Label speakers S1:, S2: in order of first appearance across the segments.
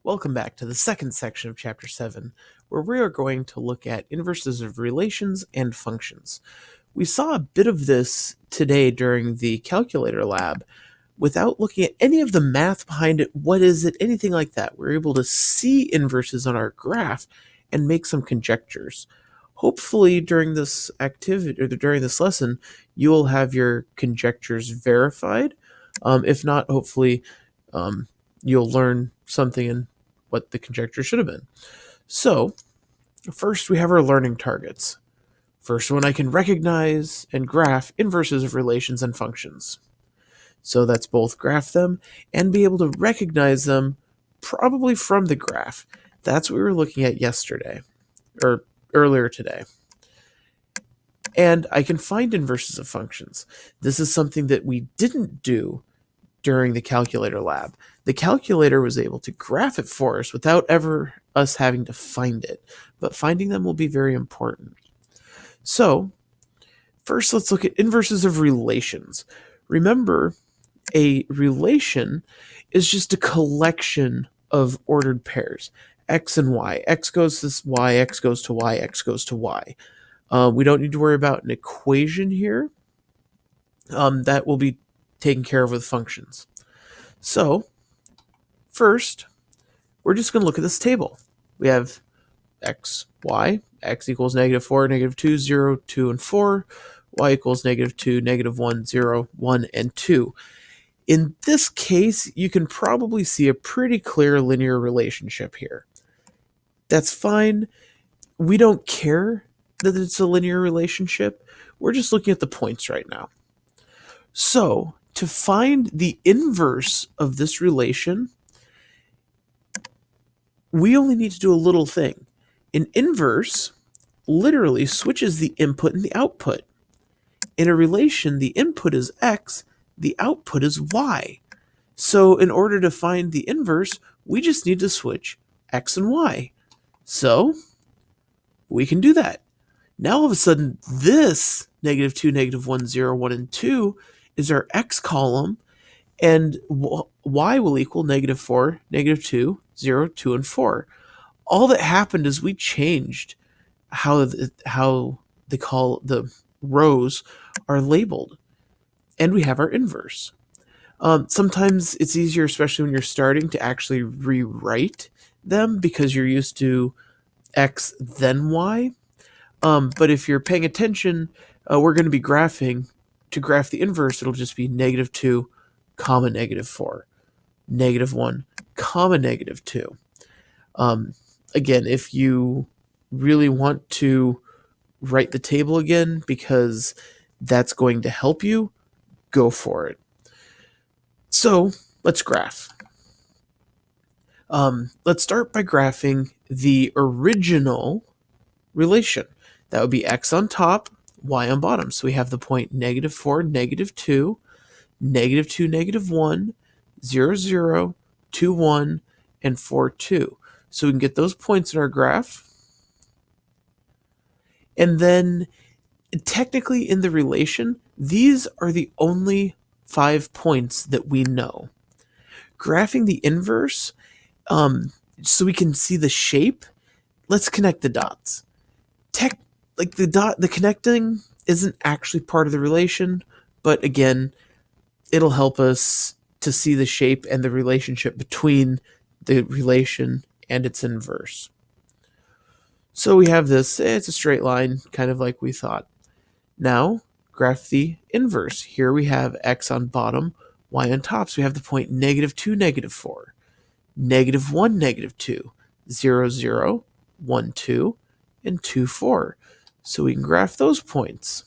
S1: Welcome back to the second section of Chapter 7, where we are going to look at inverses of relations and functions. We saw a bit of this today during the calculator lab without looking at any of the math behind it, what is it, anything like that. We're able to see inverses on our graph and make some conjectures. Hopefully during this activity or during this lesson, you will have your conjectures verified. If not, hopefully you'll learn something in what the conjecture should have been. So, first we have our learning targets. First one, I can recognize and graph inverses of relations and functions. So that's both graph them and be able to recognize them probably from the graph. That's what we were looking at yesterday, or earlier today. And I can find inverses of functions. This is something that we didn't do during the calculator lab. The calculator was able to graph it for us without ever us having to find it, but finding them will be very important. So, first let's look at inverses of relations. Remember, a relation is just a collection of ordered pairs, x and y. X goes to this y, x goes to y, x goes to y. We don't need to worry about an equation here. That will be taken care of with functions. So, first, we're just going to look at this table. We have x, y, x equals -4, -2, 0, 2, and 4, y equals -2, -1, 0, 1, and 2. In this case, you can probably see a pretty clear linear relationship here. That's fine. We don't care that it's a linear relationship. We're just looking at the points right now. So, to find the inverse of this relation, we only need to do a little thing. An inverse literally switches the input and the output. In a relation, the input is x, the output is y. So in order to find the inverse, we just need to switch x and y. So we can do that. Now all of a sudden, this -2, -1, 0, 1, and 2 is our x column, and y will equal -4, -2, 0, 2, and 4. All that happened is we changed how the rows are labeled, and we have our inverse. Sometimes it's easier, especially when you're starting, to actually rewrite them because you're used to x then y. But if you're paying attention, we're going to be graphing. To graph the inverse, it'll just be -2, -4, -1, -2. Again, if you really want to write the table again because that's going to help you, go for it. So let's graph. Let's start by graphing the original relation. That would be x on top, y on bottom. So we have the point -4, -2, -2, -1, 0, 0, 2, 1, and 4, 2. So we can get those points in our graph. And then technically in the relation, these are the only 5 points that we know. Graphing the inverse, so we can see the shape, let's connect the dots. The connecting isn't actually part of the relation, but again, it'll help us to see the shape and the relationship between the relation and its inverse. So we have this, it's a straight line, kind of like we thought. Now, graph the inverse. Here we have x on bottom, y on top. So we have the point -2, -4, -1, -2, 0, 0, 1, 2, and 2, 4. So we can graph those points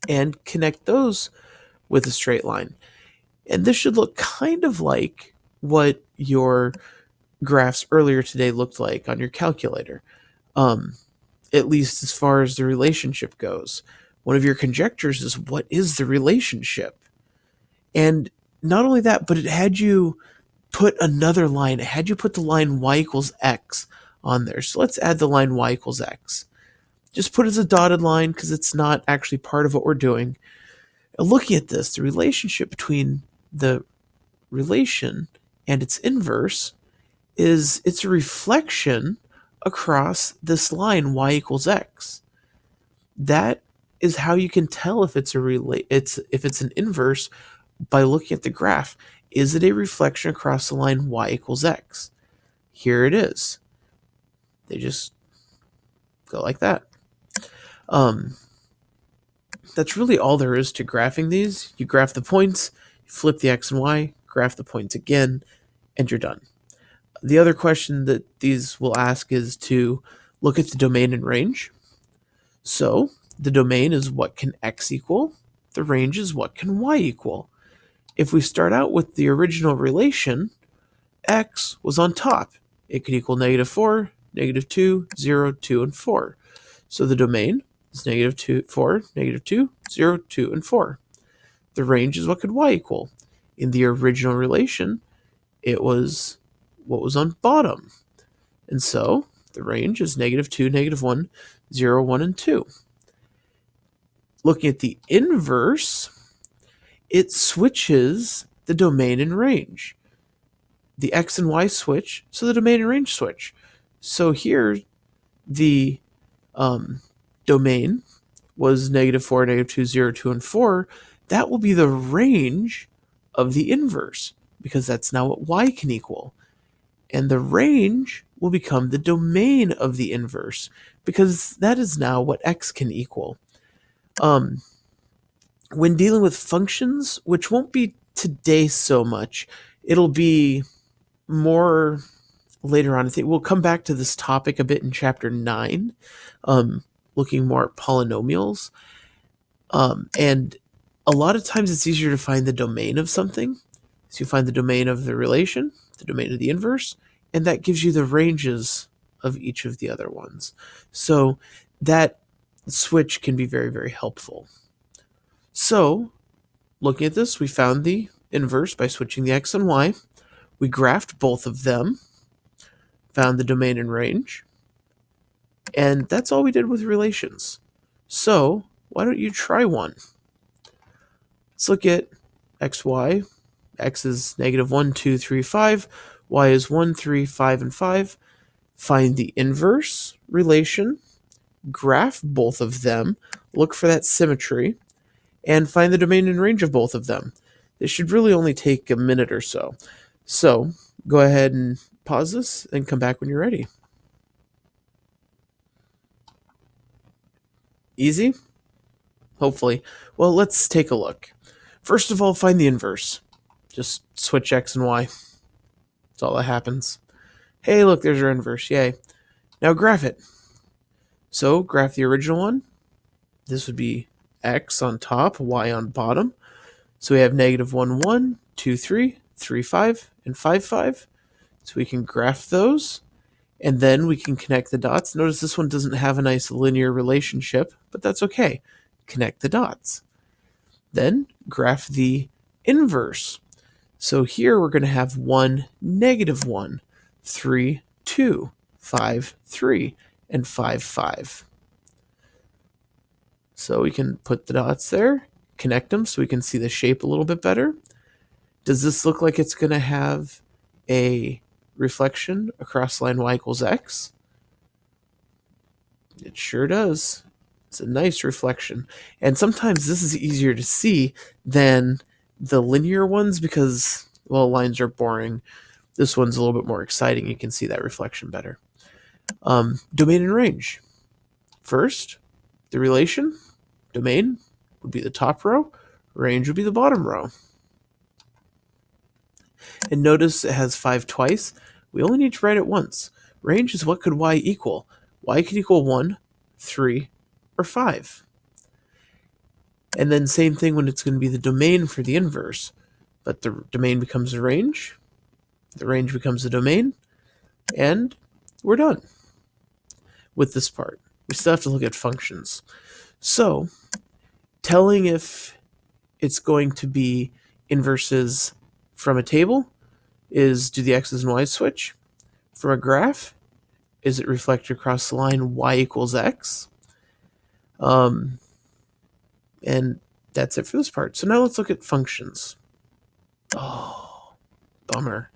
S1: and connect those with a straight line. And this should look kind of like what your graphs earlier today looked like on your calculator, at least as far as the relationship goes. One of your conjectures is, what is the relationship? And not only that, but it had you put another line. It had you put the line y equals x on there. So let's add the line y equals x. Just put it as a dotted line because it's not actually part of what we're doing. Looking at this, the relationship between the relation and its inverse is it's a reflection across this line y equals x. That is how you can tell if it's an inverse by looking at the graph. Is it a reflection across the line y equals x? Here it is. They just go like that. That's really all there is to graphing these. You graph the points, you flip the x and y, graph the points again, and you're done. The other question that these will ask is to look at the domain and range. So the domain is what can x equal, the range is what can y equal. If we start out with the original relation, x was on top. It could equal -4, -2, 0, 2, and 4. So the domain is -2, 4, -2, 0, 2, and 4. The range is what could y equal. In the original relation, it was what was on bottom. And so the range is -2, -1, 0, 1, and 2. Looking at the inverse, it switches the domain and range. The x and y switch, so the domain and range switch. So here, the domain was -4, -2, 0, 2, and 4. That will be the range of the inverse, because that's now what y can equal. And the range will become the domain of the inverse, because that is now what x can equal. When dealing with functions, which won't be today so much, it'll be more later on. I think we'll come back to this topic a bit in chapter 9, looking more at polynomials. And a lot of times it's easier to find the domain of something. So you find the domain of the relation, the domain of the inverse, and that gives you the ranges of each of the other ones. So that switch can be very, very helpful. So looking at this, we found the inverse by switching the x and y. We graphed both of them, found the domain and range, and that's all we did with relations. So why don't you try one? Let's look at x, y. X is -1, 2, 3, 5. Y is 1, 3, 5, and 5. Find the inverse relation, graph both of them, look for that symmetry, and find the domain and range of both of them. This should really only take a minute or so. So go ahead and pause this and come back when you're ready. Easy? Hopefully. Well, let's take a look. First of all, find the inverse. Just switch x and y. That's all that happens. Hey, look, there's our inverse. Yay. Now graph it. So graph the original one. This would be x on top, y on bottom. So we have -1, 1, 2, 3, 3, 5, and 5, 5. So we can graph those, and then we can connect the dots. Notice this one doesn't have a nice linear relationship, but that's okay. Connect the dots. Then graph the inverse. So here we're going to have 1, -1, 3, 2, 5, 3, and 5, 5. So we can put the dots there, connect them so we can see the shape a little bit better. Does this look like it's going to have a reflection across line y equals x? It sure does. It's a nice reflection. And sometimes this is easier to see than the linear ones because, well, lines are boring. This one's a little bit more exciting. You can see that reflection better. Domain and range. First, the relation. Domain would be the top row. Range would be the bottom row. And notice it has 5 twice. We only need to write it once. Range is what could y equal. Y could equal 1, 3, or 5. And then same thing when it's going to be the domain for the inverse. But the domain becomes the range becomes the domain, and we're done with this part. We still have to look at functions. So, telling if it's going to be inverses from a table is do the x's and y's switch. From a graph, is it reflected across the line y equals x? And that's it for this part. So now let's look at functions. Oh, bummer.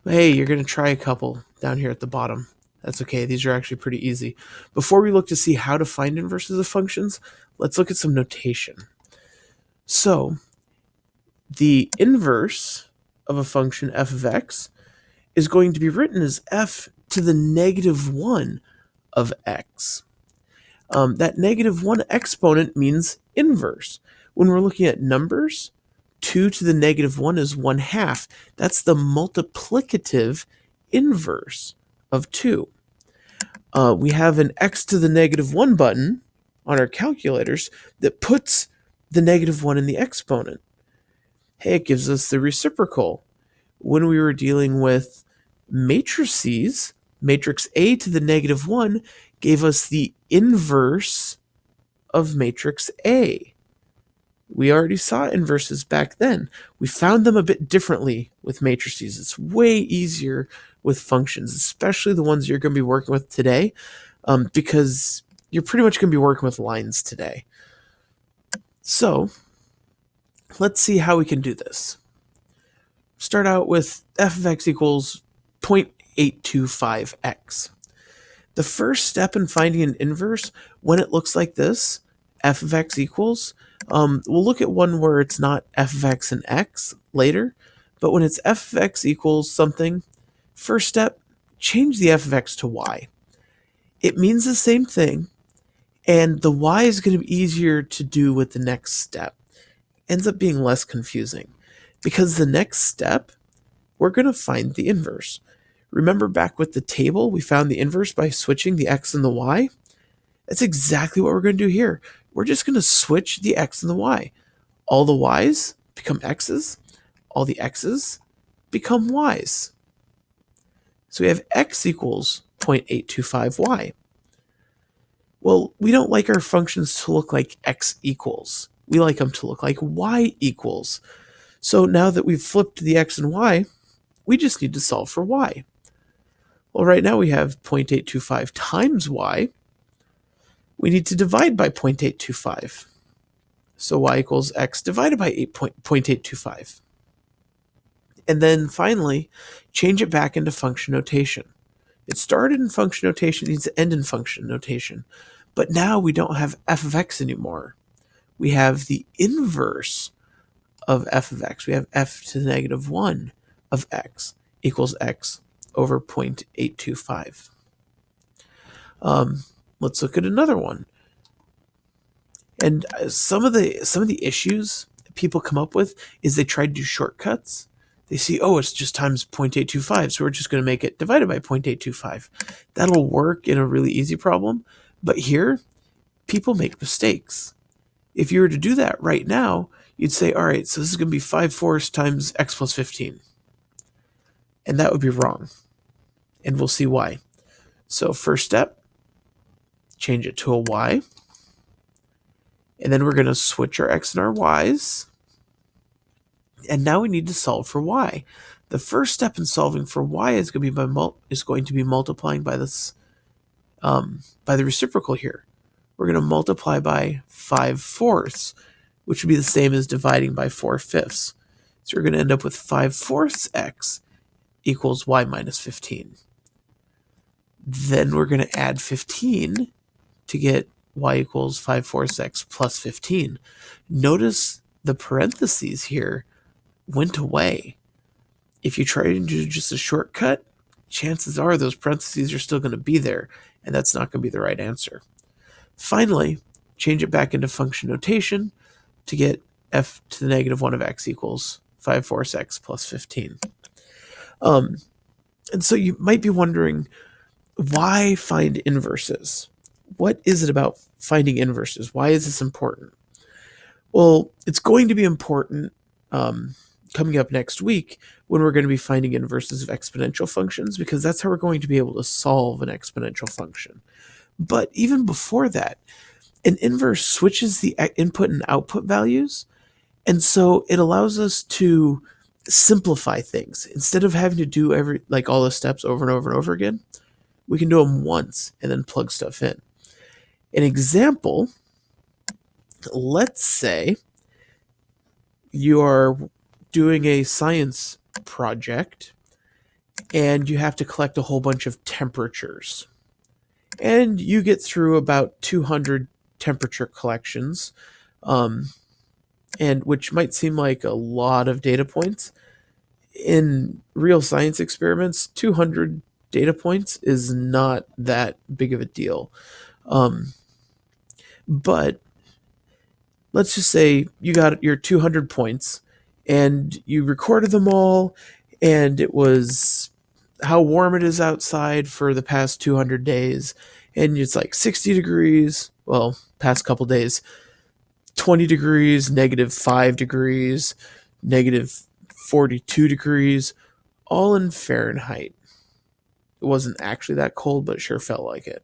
S1: Hey, you're going to try a couple down here at the bottom. That's okay. These are actually pretty easy. Before we look to see how to find inverses of functions, let's look at some notation. So, the inverse of a function f of x is going to be written as f to the negative 1 of x. That negative 1 exponent means inverse. When we're looking at numbers, 2 to the negative 1 is 1/2. That's the multiplicative inverse of 2. We have an x to the negative 1 button on our calculators that puts the negative 1 in the exponent. Hey, it gives us the reciprocal. When we were dealing with matrices, matrix A to the negative 1 gave us the inverse of matrix A. We already saw inverses back then. We found them a bit differently with matrices. It's way easier with functions, especially the ones you're going to be working with today, because you're pretty much going to be working with lines today. So let's see how we can do this. Start out with f of x equals 0.825x. The first step in finding an inverse, when it looks like this, f of x equals, we'll look at one where it's not f of x and x later, but when it's f of x equals something, first step, change the f of x to y. It means the same thing, and the y is going to be easier to do with the next step. Ends up being less confusing, because the next step, we're going to find the inverse. Remember back with the table, we found the inverse by switching the x and the y? That's exactly what we're going to do here. We're just going to switch the x and the y. All the y's become x's. All the x's become y's. So we have x equals 0.825y. Well, we don't like our functions to look like x equals. We like them to look like y equals. So now that we've flipped the x and y, we just need to solve for y. Well, right now we have 0.825 times y. We need to divide by 0.825. So y equals x divided by 0.825. And then finally, change it back into function notation. It started in function notation, it needs to end in function notation. But now we don't have f of x anymore. We have the inverse of f of x. We have f to the negative 1 of x equals x over 0.825. Let's look at another one. And some of the issues people come up with is they try to do shortcuts. They see, oh, it's just times 0.825, so we're just going to make it divided by 0.825. That'll work in a really easy problem, but here, people make mistakes. If you were to do that right now, you'd say, all right, so this is going to be 5/4 times x plus 15. And that would be wrong. And we'll see why. So first step, change it to a y. And then we're going to switch our x and our y's. And now we need to solve for y. The first step in solving for y is going to be multiplying by this by the reciprocal here. We're going to multiply by 5/4, which would be the same as dividing by 4/5. So we're going to end up with 5/4 x equals y minus 15. Then we're going to add 15 to get y equals 5/4 x plus 15. Notice the parentheses here went away. If you try to do just a shortcut, chances are those parentheses are still going to be there, and that's not going to be the right answer. Finally, change it back into function notation to get f to the negative 1 of x equals 5/4 x plus 15. And so you might be wondering, why find inverses? What is it about finding inverses? Why is this important? Well, it's going to be important coming up next week when we're going to be finding inverses of exponential functions, because that's how we're going to be able to solve an exponential function. But even before that, an inverse switches the input and output values, and so it allows us to simplify things. Instead of having to do all the steps over and over and over again, we can do them once and then plug stuff in. An example, let's say you are doing a science project and you have to collect a whole bunch of temperatures. And you get through about 200 temperature collections, and which might seem like a lot of data points. In real science experiments, 200 data points is not that big of a deal. But let's just say you got your 200 points and you recorded them all, and it was how warm it is outside for the past 200 days, and it's like 60 degrees, well, past couple days, 20 degrees, -5 degrees, -42 degrees, all in Fahrenheit. It wasn't actually that cold, but it sure felt like it.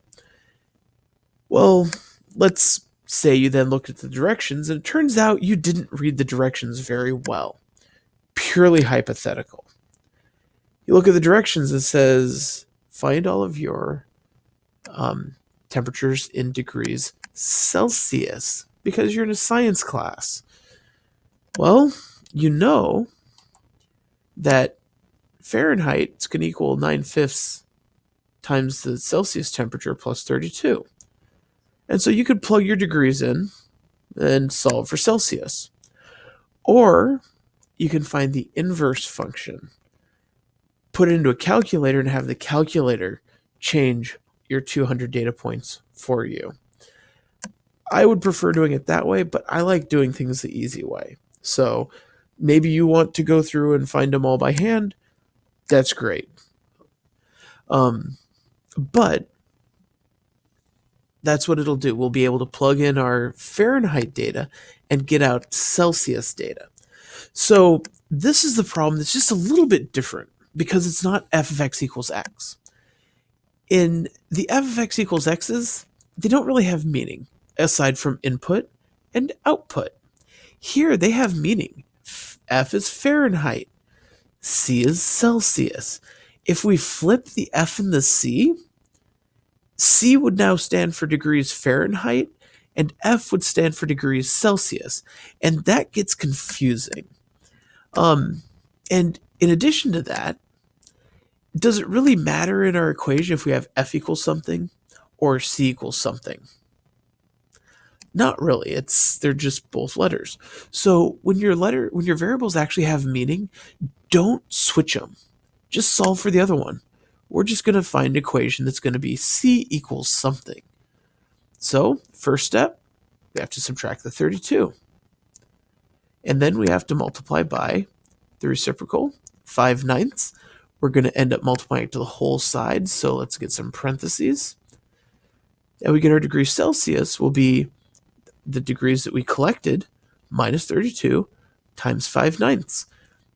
S1: Well, let's say you then looked at the directions, and it turns out you didn't read the directions very well. Purely hypothetical. You look at the directions, it says, find all of your temperatures in degrees Celsius, because you're in a science class. Well, you know that Fahrenheit is going to equal 9/5 times the Celsius temperature plus 32. And so you could plug your degrees in and solve for Celsius. Or you can find the inverse function, put it into a calculator, and have the calculator change your 200 data points for you. I would prefer doing it that way, but I like doing things the easy way. So maybe you want to go through and find them all by hand. That's great. But that's what it'll do. We'll be able to plug in our Fahrenheit data and get out Celsius data. So this is the problem that's just a little bit different because it's not f of x equals x. In the f of x equals x's, they don't really have meaning aside from input and output. Here they have meaning. F is Fahrenheit. C is Celsius. If we flip the F and the C would now stand for degrees Fahrenheit, and F would stand for degrees Celsius. And that gets confusing. And in addition to that, does it really matter in our equation if we have F equals something or C equals something? Not really. They're just both letters. So when your variables actually have meaning, don't switch them. Just solve for the other one. We're just going to find an equation that's going to be C equals something. So first step, we have to subtract the 32. And then we have to multiply by the reciprocal, 5/9. We're going to end up multiplying it to the whole side, so let's get some parentheses. And we get our degree Celsius will be the degrees that we collected minus 32 times 5/9.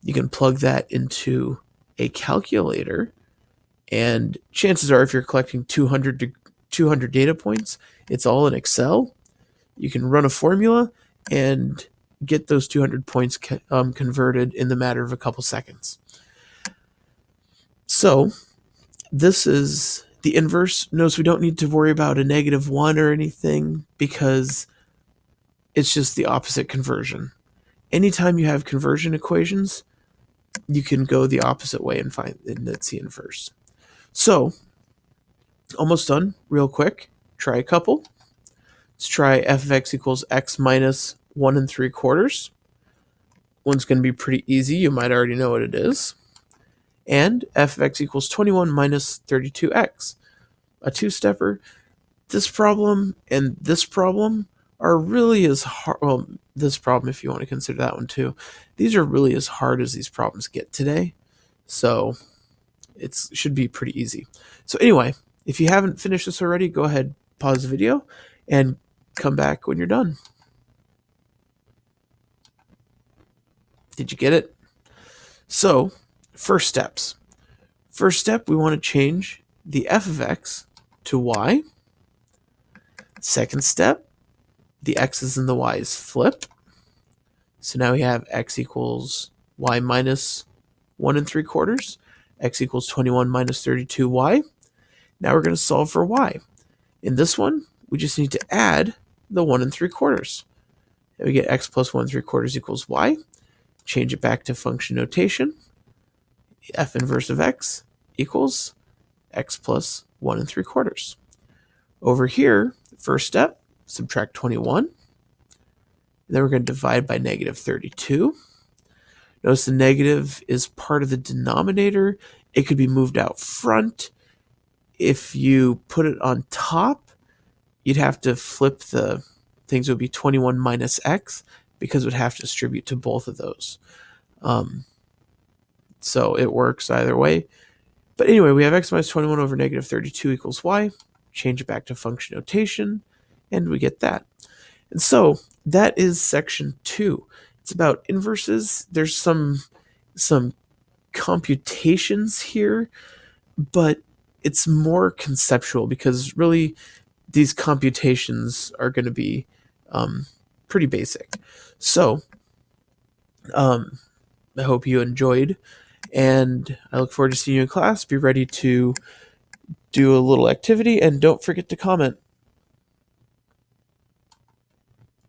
S1: You can plug that into a calculator, and chances are if you're collecting 200 data points, it's all in Excel. You can run a formula and get those 200 points converted in the matter of a couple seconds. So this is the inverse. Notice we don't need to worry about a -1 or anything because it's just the opposite conversion. Anytime you have conversion equations, you can go the opposite way and that's the inverse. So, almost done. Real quick, try a couple. Let's try f of x equals x minus 1 3/4. One's going to be pretty easy. You might already know what it is. And f of x equals 21 minus 32x. A two-stepper. This problem and this problem are really as hard. Well, this problem, if you want to consider that one too. These are really as hard as these problems get today. So it should be pretty easy. So anyway, if you haven't finished this already, go ahead, pause the video, and come back when you're done. Did you get it? So, first steps. First step, we want to change the f of x to y. Second step, the x's and the y's flip. So now we have x equals y minus 1 3/4. X equals 21 minus 32y. Now we're going to solve for y. In this one, we just need to add the 1 3/4. And we get x plus 1 3/4 equals y. Change it back to function notation. F inverse of x equals x plus 1 3/4. Over here, first step, subtract 21. Then we're going to divide by negative 32. Notice the negative is part of the denominator. It could be moved out front. If you put it on top, you'd have to flip the things. It would be 21 minus x, because it would have to distribute to both of those. So it works either way. But anyway, we have x minus 21 over negative 32 equals y. Change it back to function notation, and we get that. And so that is section 2. It's about inverses. There's some computations here, but it's more conceptual, because really these computations are going to be pretty basic. So I hope you enjoyed, and I look forward to seeing you in class. Be ready to do a little activity, and don't forget to comment.